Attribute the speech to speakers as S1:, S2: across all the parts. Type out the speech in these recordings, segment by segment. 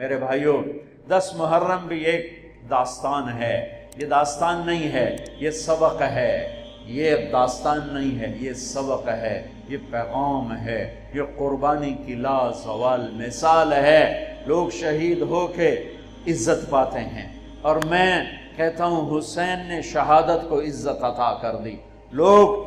S1: میرے بھائیوں، 10 محرم بھی ایک داستان ہے، یہ داستان نہیں ہے، یہ سبق ہے، یہ داستان نہیں ہے، یہ سبق ہے، یہ پیغام ہے، یہ قربانی کی لازوال مثال ہے۔ لوگ شہید ہو کے عزت پاتے ہیں، اور میں کہتا ہوں حسین نے شہادت کو عزت عطا کر دی۔ لوگ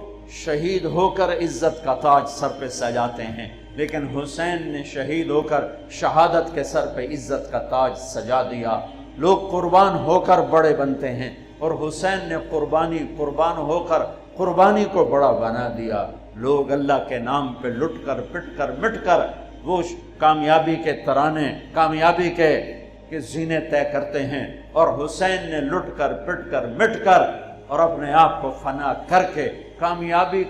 S1: شہید ہو کر عزت کا تاج سر پہ سجاتے ہیں، لیکن حسین نے شہید ہو کر شہادت کے سر پہ عزت کا تاج سجا دیا۔ لوگ قربان ہو کر بڑے بنتے ہیں، اور حسین نے قربان ہو کر قربانی کو بڑا بنا دیا۔ لوگ اللہ کے نام پہ لٹ کر پٹ کر مٹ کر وہ کامیابی کے ترانے، کامیابی کے زینے طے کرتے ہیں، اور حسین نے لٹ کر پٹ کر مٹ کر اور اپنے آپ کو فنا کر کے کامیابی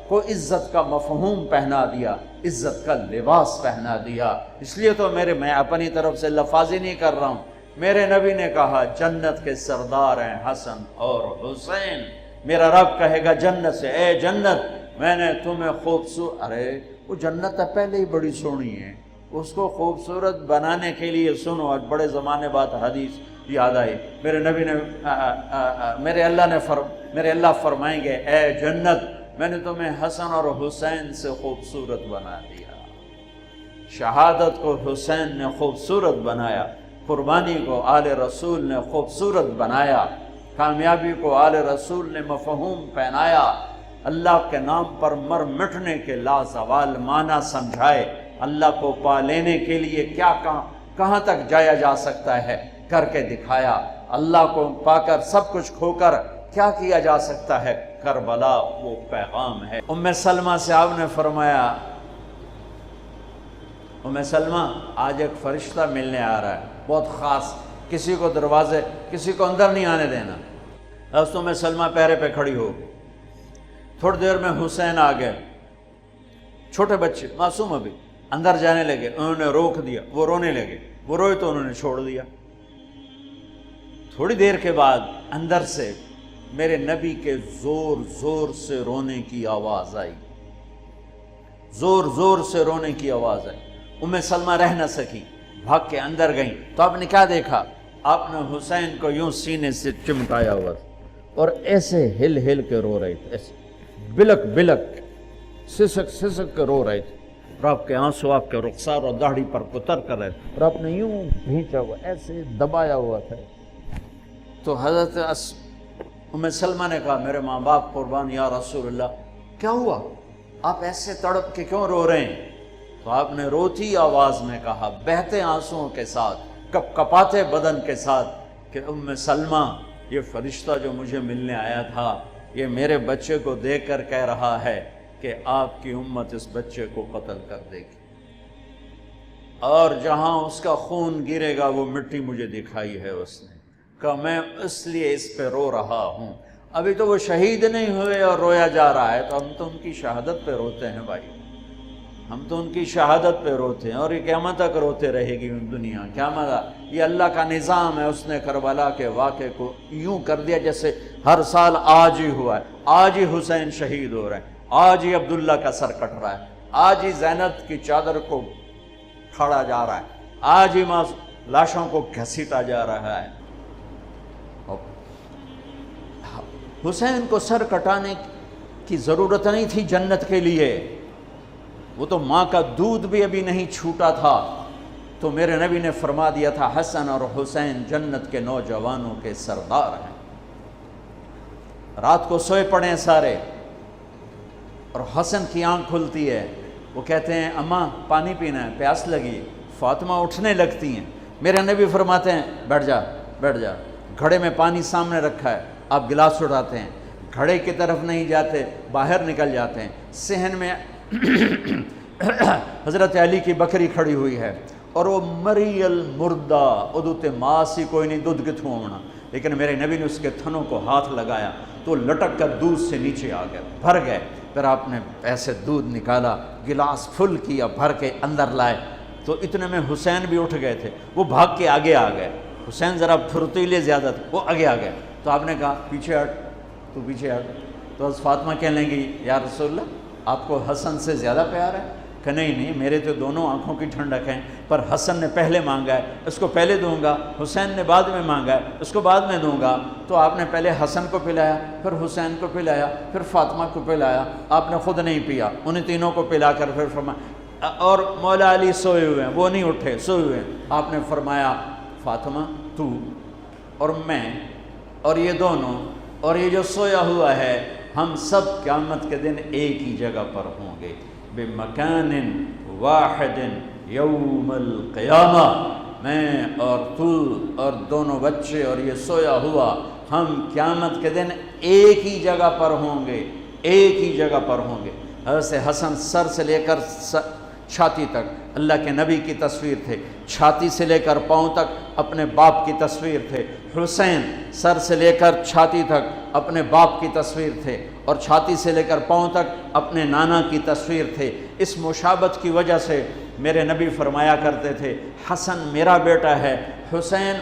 S1: کو عزت کا مفہوم پہنا دیا، عزت کا لباس پہنا دیا۔ اس لیے تو میں اپنی طرف سے لفاظی نہیں کر رہا ہوں، میرے نبی نے کہا جنت کے سردار ہیں حسن اور حسین۔ میرا رب کہے گا جنت سے، اے جنت میں نے تمہیں خوبصورت، ارے وہ جنت پہلے ہی بڑی سونی ہے، اس کو خوبصورت بنانے کے لیے سنو، آج بڑے زمانے بعد حدیث یاد آئی، میرے نبی نے میرے اللہ فرمائیں گے اے جنت میں نے تمہیں حسن اور حسین سے خوبصورت بنا دیا۔ شہادت کو حسین نے خوبصورت بنایا، قربانی کو آل رسول نے خوبصورت بنایا، کامیابی کو آل رسول نے مفہوم پہنایا، اللہ کے نام پر مر مٹنے کے لازوال معنی سمجھائے، اللہ کو پا لینے کے لیے کیا کہاں تک جایا جا سکتا ہے کر کے دکھایا، اللہ کو پا کر سب کچھ کھو کر کیا کیا جا سکتا ہے، کربلا وہ پیغام ہے۔ ام سلمہ سے آپ نے فرمایا ام سلمہ آج ایک فرشتہ ملنے آ رہا ہے بہت خاص، کسی کو کسی کو اندر نہیں آنے دینا۔ حضرت ام سلمہ پہرے پہ کھڑی ہو، تھوڑی دیر میں حسین آ گئے، چھوٹے بچے معصوم ابھی، اندر جانے لگے، انہوں نے روک دیا، وہ رونے لگے، وہ روئے تو انہوں نے چھوڑ دیا۔ تھوڑی دیر کے بعد اندر سے میرے نبی کے زور زور سے رونے کی آواز آئی، زور زور سے رونے کی آواز آئی۔ ام سلمہ رہ نہ سکی، بھاگ کے اندر گئیں، تو آپ نے کیا دیکھا؟ آپ نے حسین کو یوں سینے سے چمٹایا ہوا تھا اور ایسے ہل ہل کے رو رہے تھے، ایسے بلک بلک سسک سسک کے رو رہے تھے، اور آپ کے آنسو آپ کے رخسار اور داڑھی پر اتر کر رہے تھے، اور آپ نے یوں بھینچا ہوا ایسے دبایا ہوا تھا۔ تو حضرت ام سلمہ نے کہا میرے ماں باپ قربان یا رسول اللہ، کیا ہوا؟ آپ ایسے تڑپ کے کیوں رو رہے ہیں؟ تو آپ نے روتی آواز میں کہا، بہتے آنسوؤں کے ساتھ، کپ کپاتے بدن کے ساتھ، کہ ام سلمہ یہ فرشتہ جو مجھے ملنے آیا تھا یہ میرے بچے کو دیکھ کر کہہ رہا ہے کہ آپ کی امت اس بچے کو قتل کر دے گی، اور جہاں اس کا خون گرے گا وہ مٹی مجھے دکھائی ہے اس نے، کہ میں اس لیے اس پہ رو رہا ہوں۔ ابھی تو وہ شہید نہیں ہوئے اور رویا جا رہا ہے، تو ہم تو ان کی شہادت پہ روتے ہیں بھائی، ہم تو ان کی شہادت پہ روتے ہیں، اور یہ قیامت تک روتے رہے گی دنیا، قیامت۔ یہ اللہ کا نظام ہے، اس نے کربلا کے واقعے کو یوں کر دیا جیسے ہر سال آج ہی ہوا ہے، آج ہی حسین شہید ہو رہے ہیں، آج ہی عبداللہ کا سر کٹ رہا ہے، آج ہی زینب کی چادر کو کھاڑا جا رہا ہے، آج ہی لاشوں کو گھسیٹا جا رہا ہے۔ حسین کو سر کٹانے کی ضرورت نہیں تھی جنت کے لیے، وہ تو ماں کا دودھ بھی ابھی نہیں چھوٹا تھا، تو میرے نبی نے فرما دیا تھا حسن اور حسین جنت کے نوجوانوں کے سردار ہیں۔ رات کو سوئے پڑے ہیں سارے، اور حسن کی آنکھ کھلتی ہے، وہ کہتے ہیں اماں پانی پینا ہے، پیاس لگی۔ فاطمہ اٹھنے لگتی ہیں، میرے نبی فرماتے ہیں بیٹھ جا بیٹھ جا، گھڑے میں پانی سامنے رکھا ہے، آپ گلاس اٹھاتے ہیں، گھڑے کی طرف نہیں جاتے، باہر نکل جاتے ہیں۔ صحن میں حضرت علی کی بکری کھڑی ہوئی ہے، اور وہ مری المردہ ادوتے ماسی کوئی نہیں دودھ کتھوں ہونا، لیکن میرے نبی نے اس کے تھنوں کو ہاتھ لگایا تو لٹک کر دودھ سے نیچے آ گئے، بھر گئے۔ پھر آپ نے ایسے دودھ نکالا، گلاس فل کیا، بھر کے اندر لائے، تو اتنے میں حسین بھی اٹھ گئے تھے، وہ بھاگ کے آگے آ گئے۔ حسین ذرا پھرتیلے زیادہ تھے، وہ آگے آ گئے، تو آپ نے کہا پیچھے ہٹ، تو پیچھے ہٹ۔ تو حضرت فاطمہ کہنے لگی یا رسول اللہ آپ کو حسن سے زیادہ پیار ہے؟ کہ نہیں میرے تو دونوں آنکھوں کی ٹھنڈک ہیں، پر حسن نے پہلے مانگا ہے، اس کو پہلے دوں گا، حسین نے بعد میں مانگا ہے، اس کو بعد میں دوں گا۔ تو آپ نے پہلے حسن کو پلایا، پھر حسین کو پلایا، پھر فاطمہ کو پلایا، آپ نے خود نہیں پیا، انہیں تینوں کو پلا کر پھر فرمایا، اور مولا علی سوئے ہوئے ہیں، وہ نہیں اٹھے، سوئے ہوئے ہیں، آپ نے فرمایا فاطمہ تو اور میں اور یہ دونوں اور یہ جو سویا ہوا ہے، ہم سب قیامت کے دن ایک ہی جگہ پر ہوں گے، بمکان واحد یوم القیامہ، میں اور تو اور دونوں بچے اور یہ سویا ہوا، ہم قیامت کے دن ایک ہی جگہ پر ہوں گے، ایک ہی جگہ پر ہوں گے۔ حضرت حسن سر سے لے کر چھاتی تک اللہ کے نبی کی تصویر تھے، چھاتی سے لے کر پاؤں تک اپنے باپ کی تصویر تھے۔ حسین سر سے لے کر چھاتی تک اپنے باپ کی تصویر تھے، اور چھاتی سے لے کر پاؤں تک اپنے نانا کی تصویر تھے۔ اس مشابہت کی وجہ سے میرے نبی فرمایا کرتے تھے، حسن میرا بیٹا ہے، حسین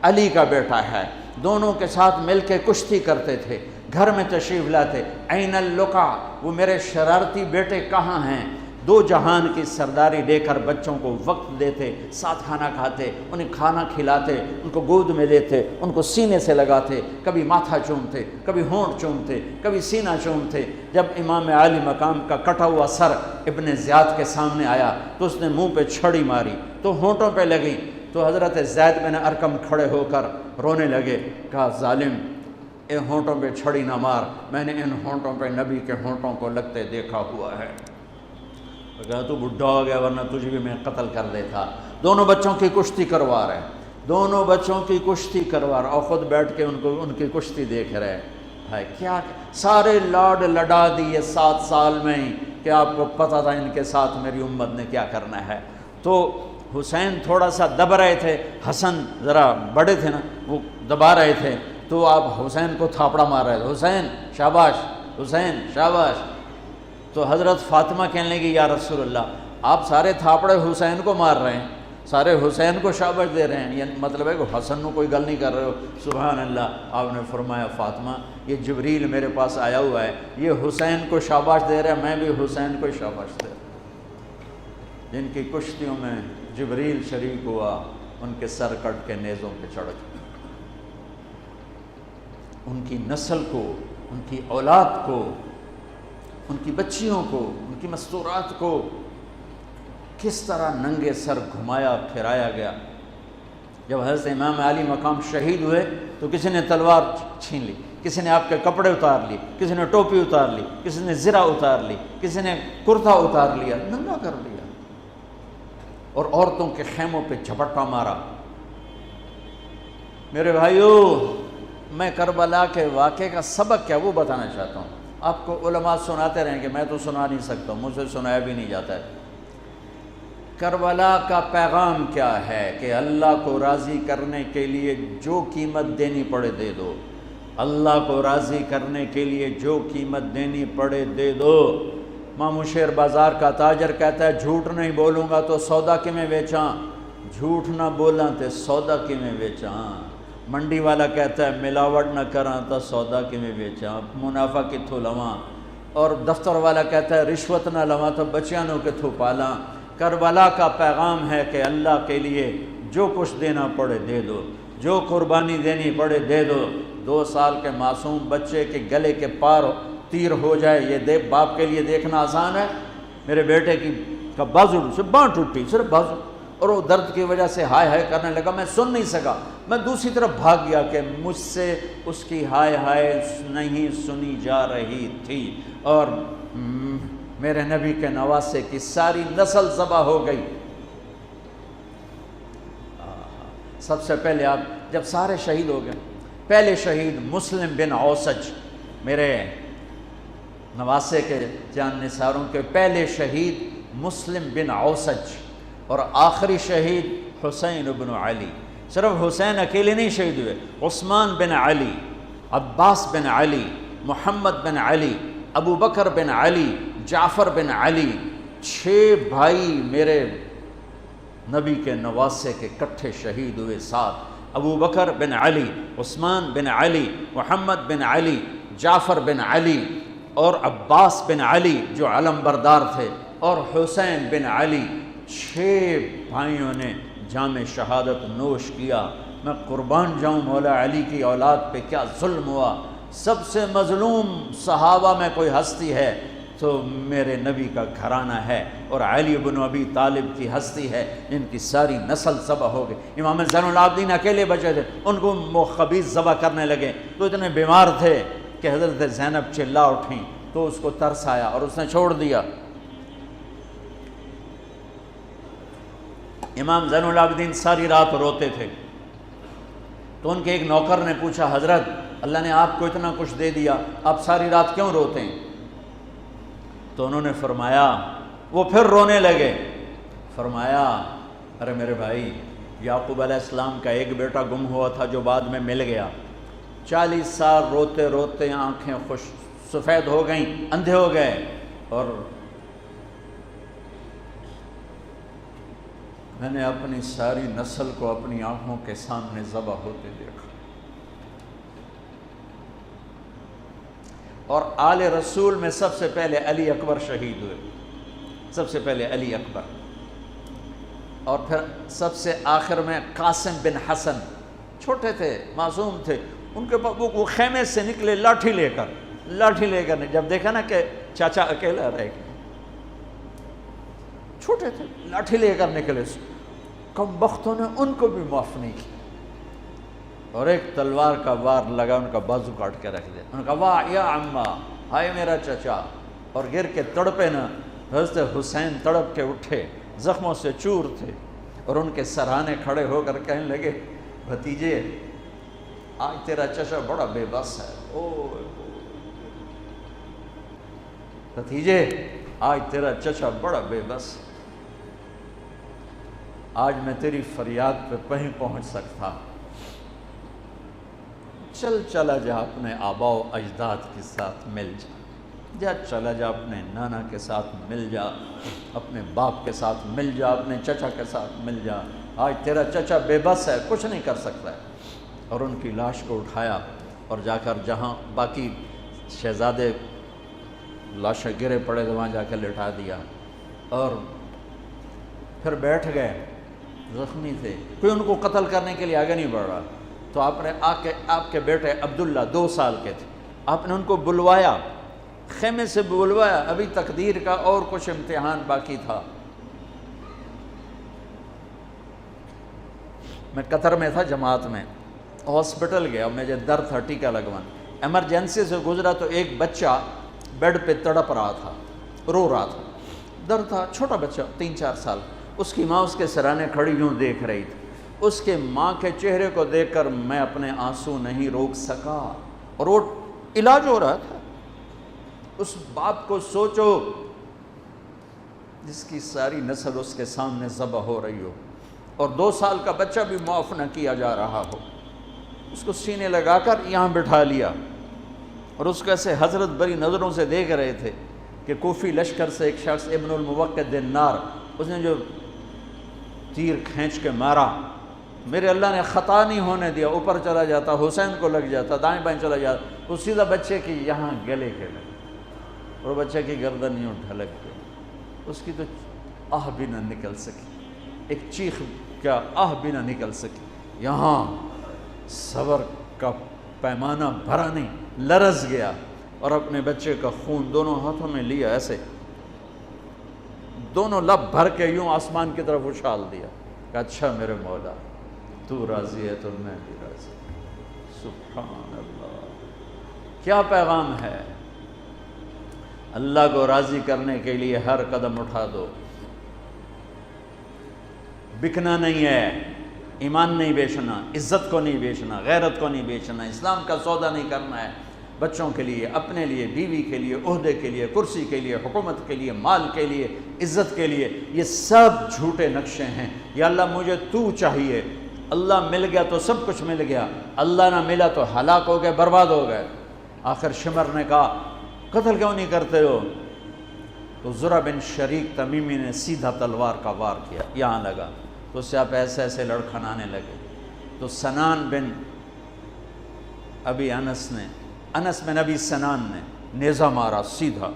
S1: علی کا بیٹا ہے۔ دونوں کے ساتھ مل کے کشتی کرتے تھے، گھر میں تشریف لاتے، عین اللقا، وہ میرے شرارتی بیٹے کہاں ہیں؟ دو جہان کی سرداری لے کر بچوں کو وقت دیتے، ساتھ کھانا کھاتے، انہیں کھانا کھلاتے، ان کو گود میں لیتے، ان کو سینے سے لگاتے، کبھی ماتھا چومتے، کبھی ہونٹ چومتے، کبھی سینہ چومتے۔ جب امام عالی مقام کا کٹا ہوا سر ابن زیاد کے سامنے آیا تو اس نے منہ پہ چھڑی ماری تو ہونٹوں پہ لگی، تو حضرت زید بن ارقم کھڑے ہو کر رونے لگے، کہا ظالم، ان ہونٹوں پہ چھڑی نہ مار، میں نے ان ہونٹوں پہ نبی کے ہونٹوں کو لگتے دیکھا ہوا ہے۔ کہا تو بڈھا ہو گیا، ورنہ تجھے بھی میں قتل کر دیتا۔ دونوں بچوں کی کشتی کروا رہے، دونوں بچوں کی کشتی کروا رہے، اور خود بیٹھ کے ان کی کشتی دیکھ رہے ہے۔ کیا سارے لاڈ لڈا دیے 7 سال میں ہی کہ آپ کو پتہ تھا ان کے ساتھ میری امت نے کیا کرنا ہے۔ تو حسین تھوڑا سا دب رہے تھے، حسن ذرا بڑے تھے نا، وہ دبا رہے تھے، تو آپ حسین کو تھاپڑا مار رہے تھے، حسین شاباش، حسین شاباش۔ تو حضرت فاطمہ کہنے لگی یا رسول اللہ، آپ سارے تھاپڑے حسین کو مار رہے ہیں، سارے حسین کو شاباش دے رہے ہیں، یہ مطلب ہے کہ حسن کو کوئی گل نہیں کر رہے ہو؟ سبحان اللہ۔ آپ نے فرمایا فاطمہ، یہ جبریل میرے پاس آیا ہوا ہے، یہ حسین کو شاباش دے رہا ہے، میں بھی حسین کو شاباش دے رہا ہوں۔ جن کی کشتیوں میں جبریل شریک ہوا، ان کے سر کٹ کے نیزوں پہ چڑھ گئے، ان کی نسل کو، ان کی اولاد کو، ان کی بچیوں کو، ان کی مستورات کو کس طرح ننگے سر گھمایا پھرایا گیا۔ جب حضرت امام علی مقام شہید ہوئے تو کسی نے تلوار چھین لی، کسی نے آپ کے کپڑے اتار لی، کسی نے ٹوپی اتار لی، کسی نے زرہ اتار لی، کسی نے کرتا اتار لیا، ننگا کر لیا، اور عورتوں کے خیموں پہ جھپٹا مارا۔ میرے بھائیو، میں کربلا کے واقعے کا سبق کیا وہ بتانا چاہتا ہوں۔ آپ کو علماء سناتے رہیں گے، میں تو سنا نہیں سکتا ہوں، مجھ سے سنایا بھی نہیں جاتا ہے۔ کربلا کا پیغام کیا ہے کہ اللہ کو راضی کرنے کے لیے جو قیمت دینی پڑے دے دو، اللہ کو راضی کرنے کے لیے جو قیمت دینی پڑے دے دو۔ مامو شیر بازار کا تاجر کہتا ہے جھوٹ نہیں بولوں گا تو سودا کی میں بیچاں، جھوٹ نہ بولاں تے سودا کی میں بیچاں۔ منڈی والا کہتا ہے ملاوٹ نہ کراں تو سودا کی میں بیچاں، منافع کتھوں لواں۔ اور دفتر والا کہتا ہے رشوت نہ لواں تو بچیانوں کتھوں پالاں۔ کربلا کا پیغام ہے کہ اللہ کے لیے جو کچھ دینا پڑے دے دو، جو قربانی دینی پڑے دے دو۔ 2 سال کے معصوم بچے کے گلے کے پار تیر ہو جائے، یہ باپ کے لیے دیکھنا آسان ہے؟ میرے بیٹے کا بازو سے باں ٹوٹی، صرف بازو، اور وہ درد کی وجہ سے ہائے ہائے کرنے لگا، میں سن نہیں سکا، میں دوسری طرف بھاگ گیا کہ مجھ سے اس کی ہائے ہائے نہیں سنی جا رہی تھی، اور میرے نبی کے نواسے کی ساری نسل ذبح ہو گئی۔ سب سے پہلے آپ جب سارے شہید ہو گئے، پہلے شہید مسلم بن اوسج، میرے نواسے کے جان نثاروں کے پہلے شہید مسلم بن اوسج، اور آخری شہید حسین بن علی۔ صرف حسین اکیلے نہیں شہید ہوئے، عثمان بن علی، عباس بن علی، محمد بن علی، ابو بکر بن علی، جعفر بن علی، 6 بھائی میرے نبی کے نواسے کے کٹھے شہید ہوئے ساتھ۔ ابو بکر بن علی، عثمان بن علی، محمد بن علی، جعفر بن علی اور عباس بن علی جو علم بردار تھے، اور حسین بن علی، 6 بھائیوں نے جام شہادت نوش کیا۔ میں قربان جاؤں مولا علی کی اولاد پہ کیا ظلم ہوا۔ سب سے مظلوم صحابہ میں کوئی ہستی ہے تو میرے نبی کا گھرانہ ہے، اور علی بن ابی طالب کی ہستی ہے جن کی ساری نسل ذبح ہو گئی۔ امام زین العابدین اکیلے بچے تھے، ان کو خبیث ذبح کرنے لگے تو اتنے بیمار تھے کہ حضرت زینب چلا اٹھیں تو اس کو ترس آیا اور اس نے چھوڑ دیا۔ امام زین العابدین ساری رات روتے تھے تو ان کے ایک نوکر نے پوچھا، حضرت اللہ نے آپ کو اتنا کچھ دے دیا، آپ ساری رات کیوں روتے ہیں؟ تو انہوں نے فرمایا، وہ پھر رونے لگے، فرمایا ارے میرے بھائی، یعقوب علیہ السلام کا ایک بیٹا گم ہوا تھا جو بعد میں مل گیا، 40 سال روتے روتے آنکھیں سفید ہو گئیں، اندھے ہو گئے، اور میں نے اپنی ساری نسل کو اپنی آنکھوں کے سامنے ذبح ہوتے دیکھا۔ اور آل رسول میں سب سے پہلے علی اکبر شہید ہوئے، سب سے پہلے علی اکبر، اور پھر سب سے آخر میں قاسم بن حسن، چھوٹے تھے، معصوم تھے، ان کے پاس وہ خیمے سے نکلے لاٹھی لے کر جب دیکھا نا کہ چاچا اکیلا رہ گیا، چھوٹے تھے، لاٹھی لے کر نکلے، کم بختوں نے ان کو بھی معاف نہیں کیا، اور ایک تلوار کا وار لگا، ان کا بازو کاٹ کے رکھ دیا، ان کا واہ یا عمہ، ہائے میرا چچا، اور گر کے تڑپے نا، حضرت حسین تڑپ کے اٹھے، زخموں سے چور تھے، اور ان کے سرہانے کھڑے ہو کر کہنے لگے، بھتیجے آج تیرا چچا بڑا بے بس ہے، بھتیجے آج تیرا چچا بڑا بے بس، آج میں تیری فریاد پہ کہیں پہنچ سکتا، چلا جا اپنے آباء و اجداد کے ساتھ مل جا، چلا جا اپنے نانا کے ساتھ مل جا، اپنے باپ کے ساتھ مل جا، اپنے چچا کے ساتھ مل جا، آج تیرا چچا بے بس ہے، کچھ نہیں کر سکتا ہے۔ اور ان کی لاش کو اٹھایا اور جا کر جہاں باقی شہزادے لاشیں گرے پڑے تھے وہاں جا کے لٹا دیا، اور پھر بیٹھ گئے، زخمی تھے، کوئی ان کو قتل کرنے کے لیے آگے نہیں بڑھ رہا، تو آپ نے آپ کے بیٹے عبداللہ 2 سال کے تھے، آپ نے ان کو بلوایا، خیمے سے بلوایا، ابھی تقدیر کا اور کچھ امتحان باقی تھا۔ میں قطر میں تھا جماعت میں، ہاسپٹل گیا، مجھے درد تھا ٹیکا لگوانا، ایمرجنسی سے گزرا تو ایک بچہ بیڈ پہ تڑپ رہا تھا، رو رہا تھا، درد تھا، چھوٹا بچہ 3-4 سال، اس کی ماں اس کے سرانے کھڑی یوں دیکھ رہی تھی، اس کے ماں کے چہرے کو دیکھ کر میں اپنے آنسو نہیں روک سکا، اور وہ علاج ہو رہا تھا۔ اس باپ کو سوچو جس کی ساری نسل اس کے سامنے ذبح ہو رہی ہو، اور 2 سال کا بچہ بھی معاف نہ کیا جا رہا ہو، اس کو سینے لگا کر یہاں بٹھا لیا، اور اس کو ایسے حضرت بری نظروں سے دیکھ رہے تھے کہ کوفی لشکر سے ایک شخص ابن الموقد النار، اس نے جو تیر کھینچ کے مارا، میرے اللہ نے خطا نہیں ہونے دیا، اوپر چلا جاتا، حسین کو لگ جاتا، دائیں بائیں چلا جاتا، وہ سیدھا بچے کی یہاں گلے کے لگے، اور بچے کی گردن یوں ڈھلک گئی، اس کی تو آہ بھی نہ نکل سکی، ایک چیخ کیا آہ بھی نہ نکل سکی، یہاں صبر کا پیمانہ بھرا نہیں، لرز گیا، اور اپنے بچے کا خون دونوں ہاتھوں میں لیا، ایسے دونوں لب بھر کے یوں آسمان کی طرف اچھال دیا کہ اچھا میرے مولا تو راضی ہے تو میں بھی راضی، سبحان اللہ، کیا پیغام ہے۔ اللہ کو راضی کرنے کے لیے ہر قدم اٹھا دو، بکنا نہیں ہے، ایمان نہیں بیچنا، عزت کو نہیں بیچنا، غیرت کو نہیں بیچنا، اسلام کا سودا نہیں کرنا ہے، بچوں کے لیے، اپنے لیے، بیوی کے لیے، عہدے کے لیے، کرسی کے لیے، حکومت کے لیے، مال کے لیے، عزت کے لیے، یہ سب جھوٹے نقشے ہیں۔ یا اللہ مجھے تو چاہیے، اللہ مل گیا تو سب کچھ مل گیا، اللہ نہ ملا تو ہلاک ہو گئے، برباد ہو گئے۔ آخر شمر نے کہا قتل کیوں نہیں کرتے ہو؟ تو زرع بن شریک تمیمی نے سیدھا تلوار کا وار کیا، یہاں لگا، تو اس سے آپ ایسے ایسے لڑکھنانے لگے، تو سنان بن ابی انس بن ابی سنان نے نیزہ مارا سیدھا،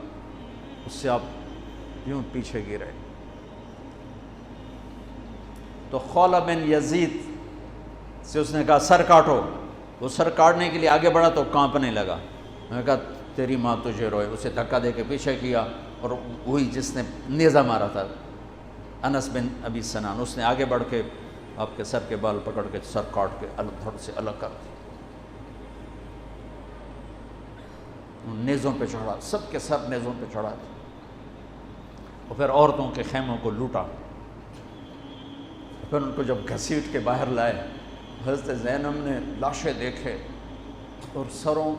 S1: اس سے آپ یوں پیچھے گرے۔ تو خولہ بن یزید سے اس نے کہا سر کاٹو، وہ سر کاٹنے کے لیے آگے بڑھا تو کانپنے لگا۔ میں نے کہا تیری ماں تجھے روئے، اسے دھکا دے کے پیچھے کیا، اور وہی جس نے نیزہ مارا تھا انس بن ابی سنان، اس نے آگے بڑھ کے آپ کے سر کے بال پکڑ کے سر کاٹ کے دھڑ سے الگ کر دیا، نیزوں پہ چڑھا، سب کے سر نیزوں پہ چڑھا دیا، اور پھر عورتوں کے خیموں کو لوٹا۔ پھر ان کو جب گھسیٹ کے باہر لائے، حضرت زینب نے لاشیں دیکھے اور سروں،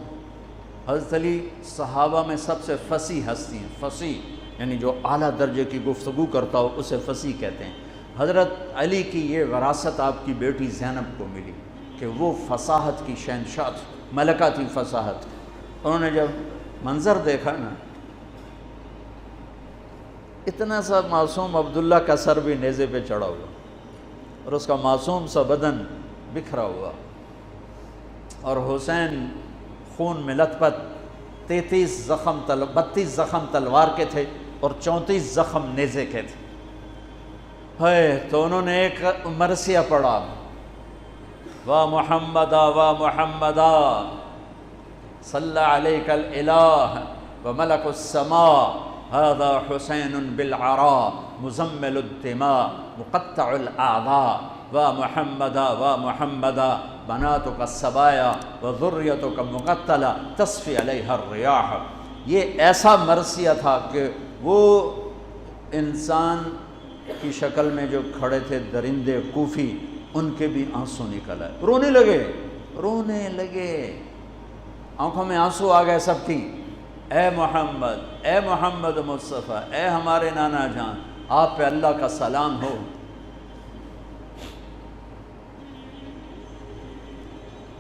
S1: حضرت علی صحابہ میں سب سے فصیح ہستی ہیں، فصیح یعنی جو اعلیٰ درجے کی گفتگو کرتا ہو اسے فصیح کہتے ہیں۔ حضرت علی کی یہ وراثت آپ کی بیٹی زینب کو ملی کہ وہ فصاحت کی شہنشاہ تھی، ملکہ تھی فصاحت۔ انہوں نے جب منظر دیکھا نا، اتنا سا معصوم عبداللہ کا سر بھی نیزے پہ چڑھا ہوا اور اس کا معصوم سا بدن بکھرا ہوا، اور حسین خون میں لت پت، 32 زخم تلوار کے تھے اور 34 زخم نیزے کے تھے۔ تو انہوں نے ایک مرثیہ پڑھا، وا محمدا وا محمدا صلی علیک الالہ وملک السماء هذا حسین بالعراء مزمل الدماء مقطع الاعضاء وا محمدا وا محمدا بناتک السبایا وذریتک مقتلہ تصفی علیہا الریاح۔ یہ ایسا مرثیہ تھا کہ وہ انسان کی شکل میں جو کھڑے تھے درندے کوفی، ان کے بھی آنسو نکل آئے، رونے لگے، آنکھوں میں آنسو آ گئے سب کی۔ اے محمد مصطفیٰ، اے ہمارے نانا جان، آپ پہ اللہ کا سلام ہو،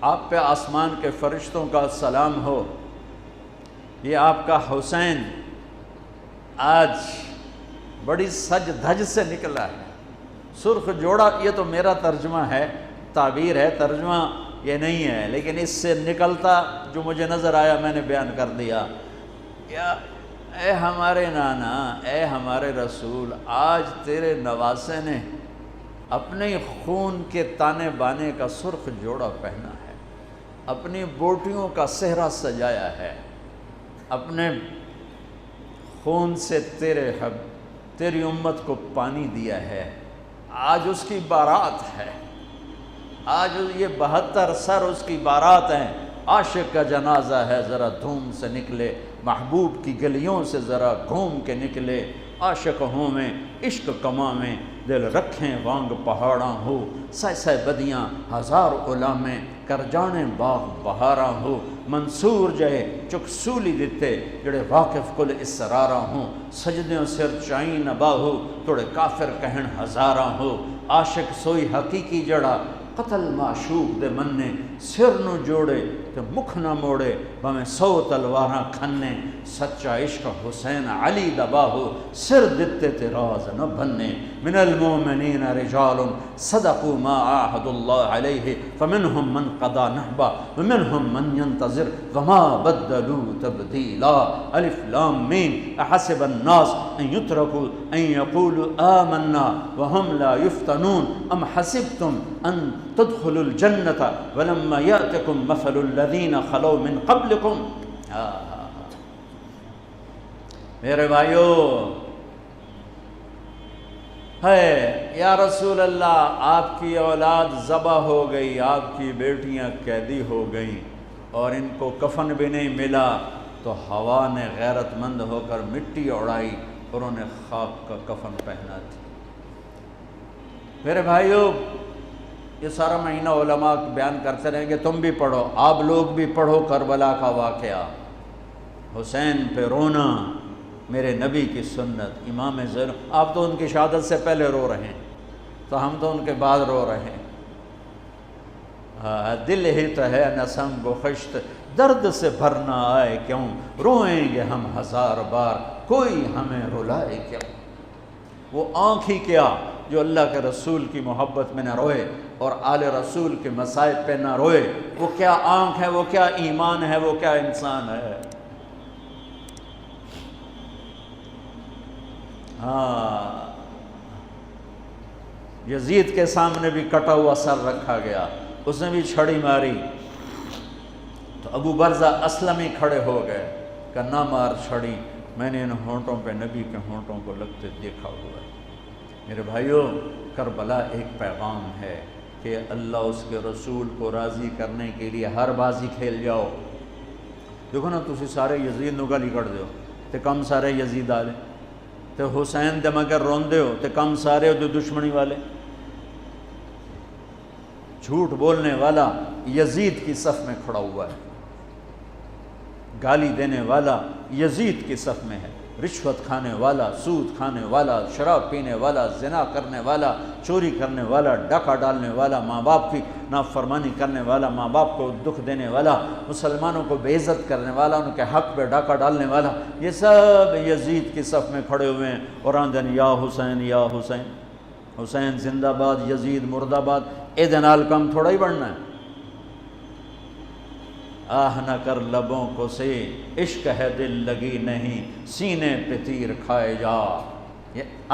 S1: آپ پہ آسمان کے فرشتوں کا سلام ہو، یہ آپ کا حسین آج بڑی سج دھج سے نکلا ہے، سرخ جوڑا۔ یہ تو میرا ترجمہ ہے، تعبیر ہے، ترجمہ یہ نہیں ہے، لیکن اس سے نکلتا جو مجھے نظر آیا میں نے بیان کر دیا۔ اے ہمارے نانا، اے ہمارے رسول، آج تیرے نواسے نے اپنے خون کے تانے بانے کا سرخ جوڑا پہنا ہے، اپنی بوٹیوں کا صحرا سجایا ہے، اپنے خون سے تیری امت کو پانی دیا ہے، آج اس کی بارات ہے، آج یہ 72 سر اس کی بارات ہیں۔ عاشق کا جنازہ ہے، ذرا دھوم سے نکلے، محبوب کی گلیوں سے ذرا گھوم کے نکلے، عاشق ہوں میں عشق کماں میں دل رکھیں وانگ پہاڑاں ہو، سہ بدیاں ہزار غلامیں کر جانے باغ بہاراں ہو، منصور جہے چک سولی دتے جڑے واقف کل اسراراں ہوں، سجدیوں سر چائیں نبا ہو توڑے کافر کہن ہزاراں ہو، عاشق سوئی حقیقی جڑا قتل معشوق دے مننے، سر نو جوڑے تے مکھ نہ موڑے بھویں 100 تلواراں کھنے، سچا عشق حسین علی دبا ہو، سر دتے تے راز نہ بھنے، من المومنین رجال صدقوا ما عاہدوا اللہ علیہ فمنہم من قضا نحبا ومنہم من ينتظر وما بدلوا تبدیلا۔ الف لام میم احسب الناس ان یترکوا ان یقولوا آمنا وهم لا یفتنون ام حسبتم ان تدخلوا الجنة ولما یأتکم مثل الذین خلو من قبلکم۔ میرے بھائیو، ہے یا رسول اللہ، آپ کی اولاد ذبح ہو گئی، آپ کی بیٹیاں قیدی ہو گئیں اور ان کو کفن بھی نہیں ملا، تو ہوا نے غیرت مند ہو کر مٹی اڑائی اور انہیں خاک کا کفن پہنا تھی۔ میرے بھائیو، یہ سارا مہینہ علماء بیان کرتے رہیں گے، تم بھی پڑھو، آپ لوگ بھی پڑھو کربلا کا واقعہ، حسین پہ رونا، میرے نبی کی سنت، امام زین۔ آپ تو ان کی شہادت سے پہلے رو رہے ہیں، تو ہم تو ان کے بعد رو رہے ہیں۔ دل ہی تو ہے نسم گخشت، درد سے بھرنا آئے کیوں، روئیں گے ہم 1000 بار، کوئی ہمیں رلائے کیوں۔ وہ آنکھ ہی کیا جو اللہ کے رسول کی محبت میں نہ روئے اور آل رسول کے مصائب پہ نہ روئے، وہ کیا آنکھ ہے، وہ کیا ایمان ہے، وہ کیا انسان ہے۔ ہاں، یزید کے سامنے بھی کٹا ہوا سر رکھا گیا، اس نے بھی چھڑی ماری تو ابو برزہ اسلمی کھڑے ہو گئے کہ نہ مار چھڑی، میں نے ان ہونٹوں پہ نبی کے ہونٹوں کو لگتے دیکھا ہوا ہے۔ میرے بھائیوں، کربلا ایک پیغام ہے کہ اللہ اس کے رسول کو راضی کرنے کے لیے ہر بازی کھیل جاؤ۔ دیکھو نا، تسی سارے یزید نو گالی کر دیو تے کم سارے یزید والے، تے حسین دے مگر روندے ہو تے کم سارے جو دشمنی والے۔ جھوٹ بولنے والا یزید کی صف میں کھڑا ہوا ہے، گالی دینے والا یزید کی صف میں ہے، رشوت کھانے والا، سود کھانے والا، شراب پینے والا، زنا کرنے والا، چوری کرنے والا، ڈاکہ ڈالنے والا، ماں باپ کی نافرمانی کرنے والا، ماں باپ کو دکھ دینے والا، مسلمانوں کو بے عزت کرنے والا، ان کے حق پہ ڈاکہ ڈالنے والا، یہ سب یزید کی صف میں کھڑے ہوئے ہیں اور آندن یا حسین یا حسین، حسین زندہ باد، یزید مردہ باد۔ اے دنال کم تھوڑا ہی بڑھنا ہے۔ آہ نہ کر لبوں کو سے، عشق ہے دل لگی نہیں، سینے پہ تیر کھائے جا،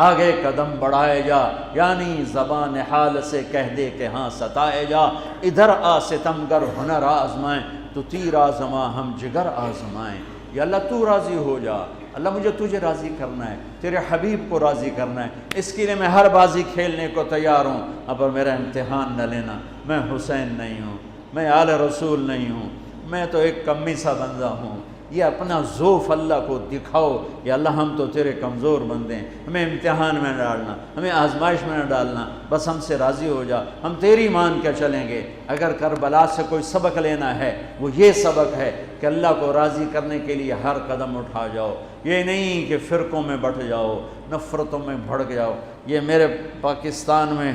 S1: آگے قدم بڑھائے جا، یعنی زبان حال سے کہہ دے کہ ہاں ستائے جا، ادھر آ ستمگر ہنر آزمائیں، تو تیر آزما ہم جگر آزمائیں۔ یا اللہ تو راضی ہو جا، اللہ مجھے تجھے راضی کرنا ہے، تیرے حبیب کو راضی کرنا ہے، اس کے لیے میں ہر بازی کھیلنے کو تیار ہوں، پر میرا امتحان نہ لینا، میں حسین نہیں ہوں، میں آل رسول نہیں ہوں، میں تو ایک کمی سا بندہ ہوں۔ یہ اپنا ذوف اللہ کو دکھاؤ، یا اللہ ہم تو تیرے کمزور بندے ہیں، ہمیں امتحان میں نہ ڈالنا، ہمیں آزمائش میں نہ ڈالنا، بس ہم سے راضی ہو جا، ہم تیری مان کے چلیں گے۔ اگر کربلا سے کوئی سبق لینا ہے وہ یہ سبق ہے کہ اللہ کو راضی کرنے کے لیے ہر قدم اٹھا جاؤ، یہ نہیں کہ فرقوں میں بٹ جاؤ، نفرتوں میں بھڑک جاؤ۔ یہ میرے پاکستان میں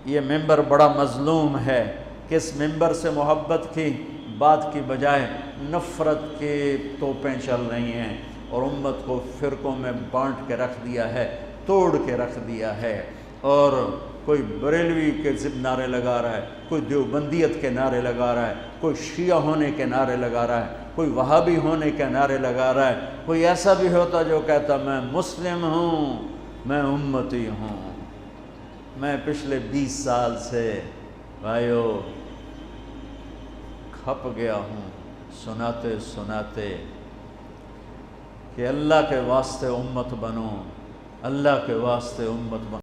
S1: یہ ممبر بڑا مظلوم ہے کہ اس ممبر سے محبت کی بات کی بجائے نفرت کے توپیں چل رہی ہیں اور امت کو فرقوں میں بانٹ کے رکھ دیا ہے، توڑ کے رکھ دیا ہے، اور کوئی بریلوی کے ضد نعرے لگا رہا ہے، کوئی دیوبندیت کے نعرے لگا رہا ہے، کوئی شیعہ ہونے کے نعرے لگا رہا ہے، کوئی وہابی ہونے کے نعرے لگا رہا ہے، کوئی ایسا بھی ہوتا جو کہتا میں مسلم ہوں، میں امتی ہوں۔ میں پچھلے 20 سال سے بھائیو کھپ گیا ہوں سناتے سناتے کہ اللہ کے واسطے امت بنو، اللہ کے واسطے امت بنو۔